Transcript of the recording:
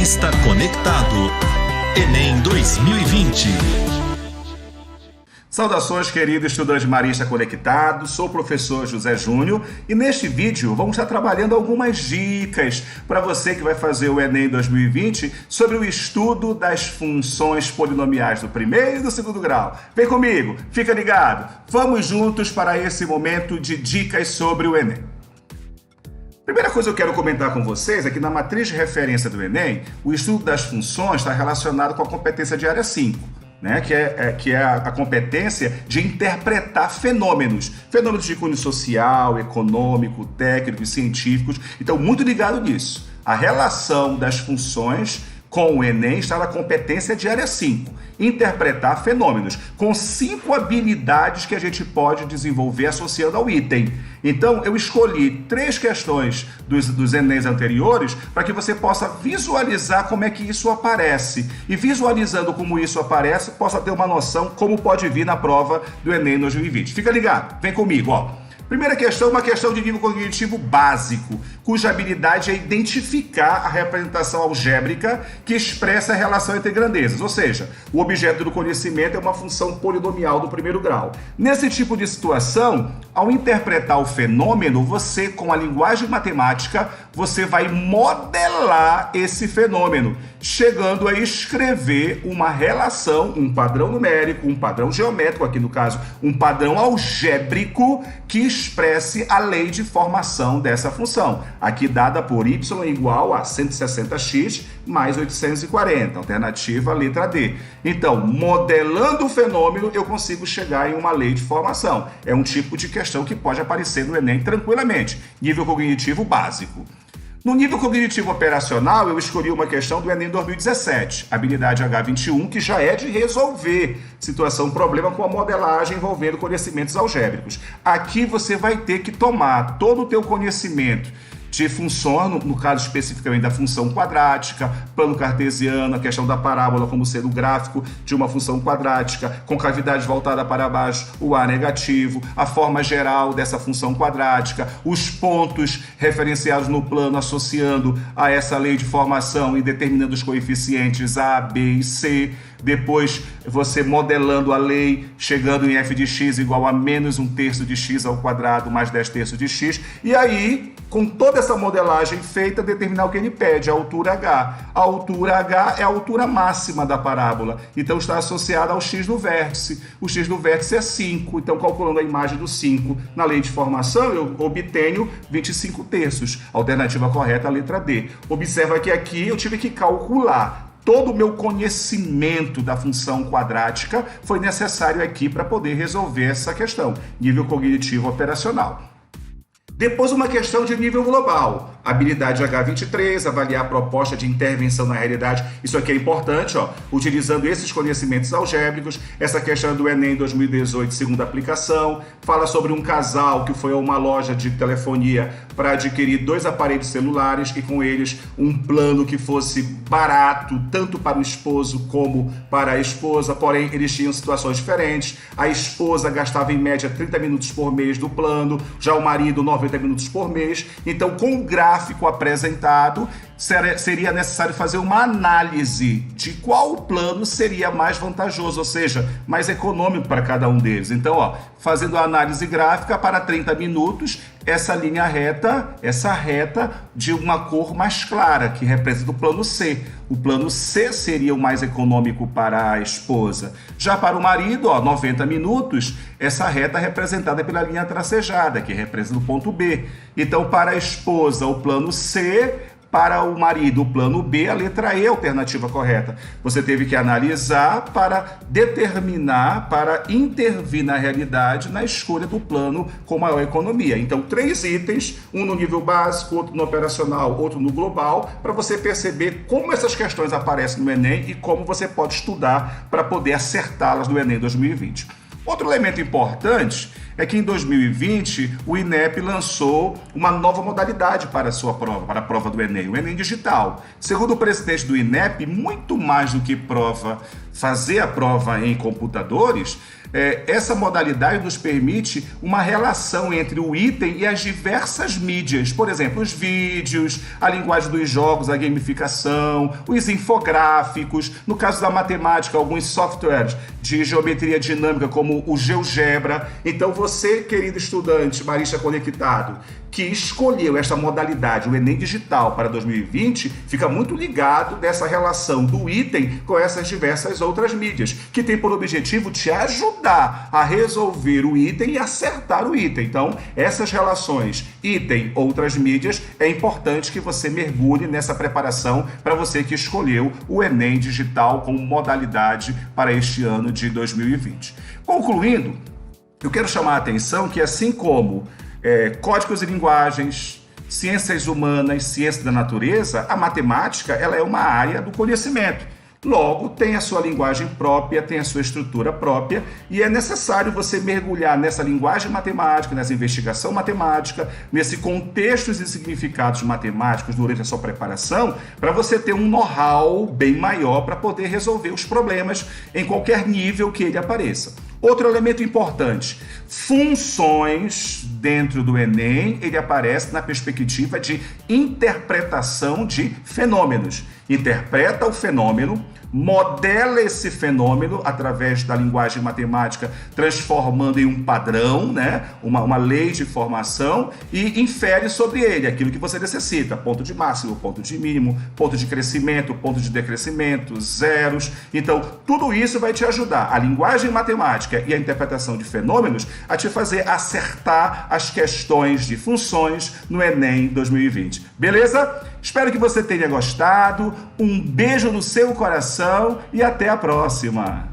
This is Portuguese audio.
Marista Conectado. Enem 2020. Saudações, querido estudante marista conectado, sou o professor José Júnior e neste vídeo vamos estar trabalhando algumas dicas para você que vai fazer o Enem 2020 sobre o estudo das funções polinomiais do primeiro e do segundo grau. Vem comigo, fica ligado, vamos juntos para esse momento de dicas sobre o Enem. Primeira coisa que eu quero comentar com vocês é que na matriz de referência do Enem, o estudo das funções está relacionado com a competência de área 5. Né, que é a competência de interpretar fenômenos de cunho social, econômico, técnico e científicos. Então, muito ligado nisso. A relação das funções com o Enem está na competência de área 5. Interpretar fenômenos, com 5 habilidades que a gente pode desenvolver associando ao item. Então, eu escolhi 3 questões dos Enems anteriores para que você possa visualizar como é que isso aparece. E visualizando como isso aparece, possa ter uma noção como pode vir na prova do Enem 2020. Fica ligado, vem comigo, ó. Primeira questão, uma questão de nível cognitivo básico, cuja habilidade é identificar a representação algébrica que expressa a relação entre grandezas, ou seja, o objeto do conhecimento é uma função polinomial do primeiro grau. Nesse tipo de situação, ao interpretar o fenômeno, você, com a linguagem matemática, você vai modelar esse fenômeno, chegando a escrever uma relação, um padrão numérico, um padrão geométrico, aqui no caso, um padrão algébrico que expresse a lei de formação dessa função, aqui dada por y igual a 160x mais 840, alternativa letra D. Então, modelando o fenômeno, eu consigo chegar em uma lei de formação. É um tipo de questão que pode aparecer no Enem tranquilamente, nível cognitivo básico. No nível cognitivo operacional, eu escolhi uma questão do Enem 2017, habilidade H21, que já é de resolver problema com a modelagem envolvendo conhecimentos algébricos. Aqui você vai ter que tomar todo o teu conhecimento de funções, no caso especificamente da função quadrática, plano cartesiano, a questão da parábola como sendo o gráfico de uma função quadrática, concavidade voltada para baixo, o A negativo, a forma geral dessa função quadrática, os pontos referenciados no plano associando a essa lei de formação e determinando os coeficientes A, B e C. Depois, você modelando a lei, chegando em f de x igual a menos 1/3 de x ao quadrado mais 10/3 de x. E aí, com toda essa modelagem feita, determinar o que ele pede, a altura h. A altura h é a altura máxima da parábola. Então, está associada ao x do vértice. O x do vértice é 5. Então, calculando a imagem do 5 na lei de formação, eu obtenho 25/3. Alternativa correta, a letra D. Observa que aqui eu tive que calcular. Todo o meu conhecimento da função quadrática foi necessário aqui para poder resolver essa questão, nível cognitivo operacional. Depois, uma questão de nível global. Habilidade H23, avaliar a proposta de intervenção na realidade. Isso aqui é importante, ó, utilizando esses conhecimentos algébricos. Essa questão do Enem 2018, segunda aplicação. Fala sobre um casal que foi a uma loja de telefonia para adquirir 2 aparelhos celulares e com eles um plano que fosse barato, tanto para o esposo como para a esposa. Porém, eles tinham situações diferentes. A esposa gastava em média 30 minutos por mês do plano, já o marido 90 minutos por mês. Então, com o gráfico apresentado, seria necessário fazer uma análise de qual plano seria mais vantajoso, ou seja, mais econômico para cada um deles. Então, ó, fazendo a análise gráfica para 30 minutos, essa linha reta, essa reta de uma cor mais clara, que representa o plano C. O plano C seria o mais econômico para a esposa. Já para o marido, ó, 90 minutos, essa reta é representada pela linha tracejada, que representa o ponto B. Então, para a esposa, o plano C. Para o marido, o plano B, a letra E, a alternativa correta. Você teve que analisar para determinar, para intervir na realidade, na escolha do plano com maior economia. Então, 3 itens, um no nível básico, outro no operacional, outro no global, para você perceber como essas questões aparecem no Enem e como você pode estudar para poder acertá-las no Enem 2020. Outro elemento importante é que em 2020 o INEP lançou uma nova modalidade para a sua prova, para a prova do Enem, o Enem Digital. Segundo o presidente do INEP, muito mais do que fazer a prova em computadores, essa modalidade nos permite uma relação entre o item e as diversas mídias. Por exemplo, os vídeos, a linguagem dos jogos, a gamificação, os infográficos. No caso da matemática, alguns softwares de geometria dinâmica, como o GeoGebra. Então você, querido estudante marista conectado, que escolheu esta modalidade, o Enem Digital, para 2020, fica muito ligado nessa relação do item com essas diversas outras mídias, que tem por objetivo te ajudar a resolver o item e acertar o item. Então, essas relações item, outras mídias, é importante que você mergulhe nessa preparação para você que escolheu o Enem Digital como modalidade para este ano de 2020. Concluindo, eu quero chamar a atenção que, assim como códigos e linguagens, ciências humanas, ciência da natureza, a matemática ela é uma área do conhecimento. Logo, tem a sua linguagem própria, tem a sua estrutura própria, e é necessário você mergulhar nessa linguagem matemática, nessa investigação matemática, nesse contextos e significados matemáticos durante a sua preparação, para você ter um know-how bem maior para poder resolver os problemas em qualquer nível que ele apareça. Outro elemento importante, funções dentro do Enem, ele aparece na perspectiva de interpretação de fenômenos. Interpreta o fenômeno, modela esse fenômeno através da linguagem matemática, transformando em um padrão, né? uma lei de formação, e infere sobre ele aquilo que você necessita, ponto de máximo, ponto de mínimo, ponto de crescimento, ponto de decrescimento, zeros. Então, tudo isso vai te ajudar, a linguagem matemática e a interpretação de fenômenos, a te fazer acertar as questões de funções no Enem 2020. Beleza? Espero que você tenha gostado. Um beijo no seu coração e até a próxima!